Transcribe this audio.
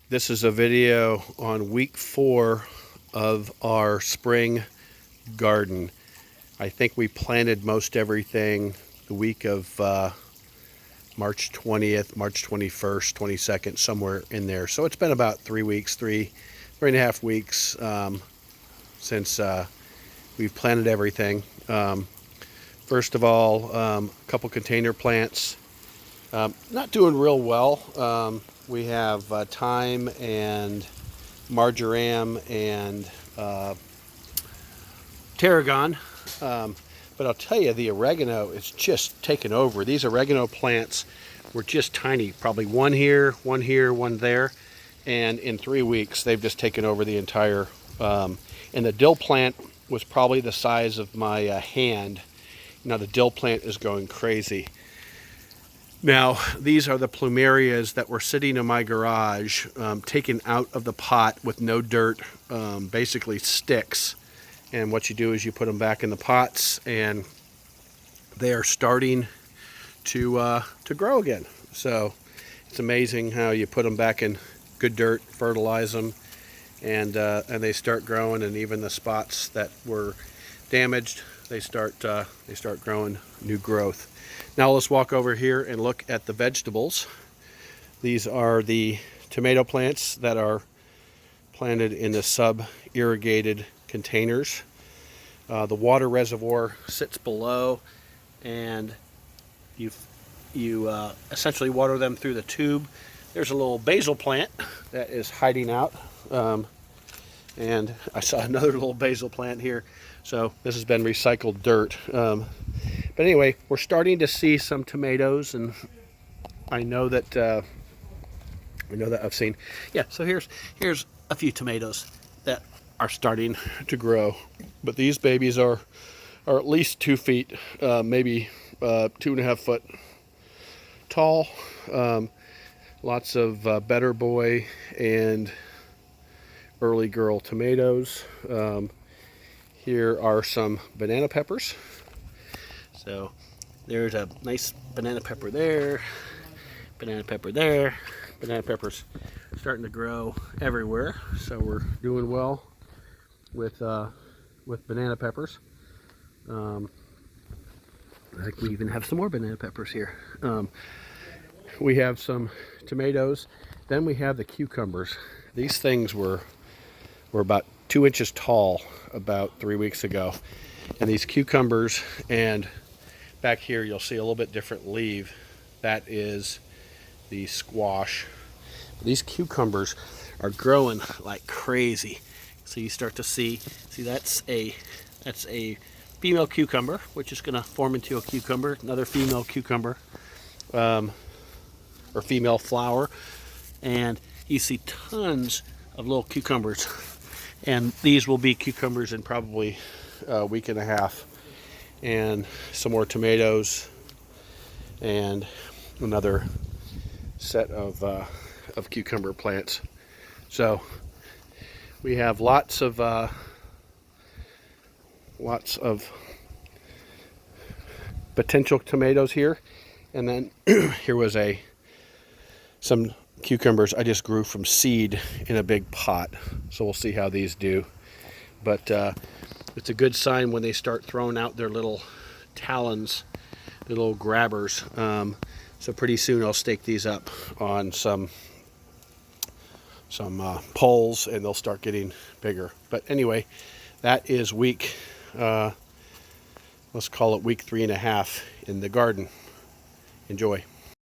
This is a video on week 4 of our spring garden. I think we planted most everything the week of March 20th, March 21st, 22nd, somewhere in there. So it's been about 3 weeks, three and a half weeks since we've planted everything. First of all, a couple container plants. Not doing real well. We have thyme and marjoram and tarragon. But I'll tell you, the oregano is just taken over. These oregano plants were just tiny, probably one here, one there. And in 3 weeks, they've just taken over the entire, and the dill plant was probably the size of my hand. Now the dill plant is going crazy. Now, these are the plumerias that were sitting in my garage, taken out of the pot with no dirt, basically sticks. And what you do is you put them back in the pots, and they are starting to grow again. So it's amazing how you put them back in good dirt, fertilize them, and they start growing. And even the spots that were damaged, they start growing new growth. Now let's walk over here and look at the vegetables. These are the tomato plants that are planted in the sub-irrigated containers. The water reservoir sits below, and you essentially water them through the tube. There's a little basil plant that is hiding out, and I saw another little basil plant here. So this has been recycled dirt. But anyway, we're starting to see some tomatoes, and I know that I've seen. Yeah, so here's a few tomatoes that are starting to grow. But these babies are at least 2 feet, maybe 2.5 foot tall. Lots of Better Boy and Early Girl tomatoes. Here are some banana peppers. So there's a nice banana pepper there, banana pepper there. Banana peppers starting to grow everywhere. So we're doing well with banana peppers. I think we even have some more banana peppers here. We have some tomatoes. Then we have the cucumbers. These things were about 2 inches tall about 3 weeks ago. And these cucumbers, and back here you'll see a little bit different leaf. That is the squash. These cucumbers are growing like crazy. So you start to see that's a female cucumber, which is going to form into a cucumber. Another female cucumber, or female flower, and you see tons of little cucumbers. And these will be cucumbers in probably a week and a half. And some more tomatoes, and another set of cucumber plants. So we have lots of potential tomatoes here. And then here was some cucumbers I just grew from seed in a big pot. So we'll see how these do. But it's a good sign when they start throwing out their little talons, their little grabbers. So pretty soon I'll stake these up on some poles, and they'll start getting bigger. But anyway, that is week, let's call it week 3.5 in the garden. Enjoy.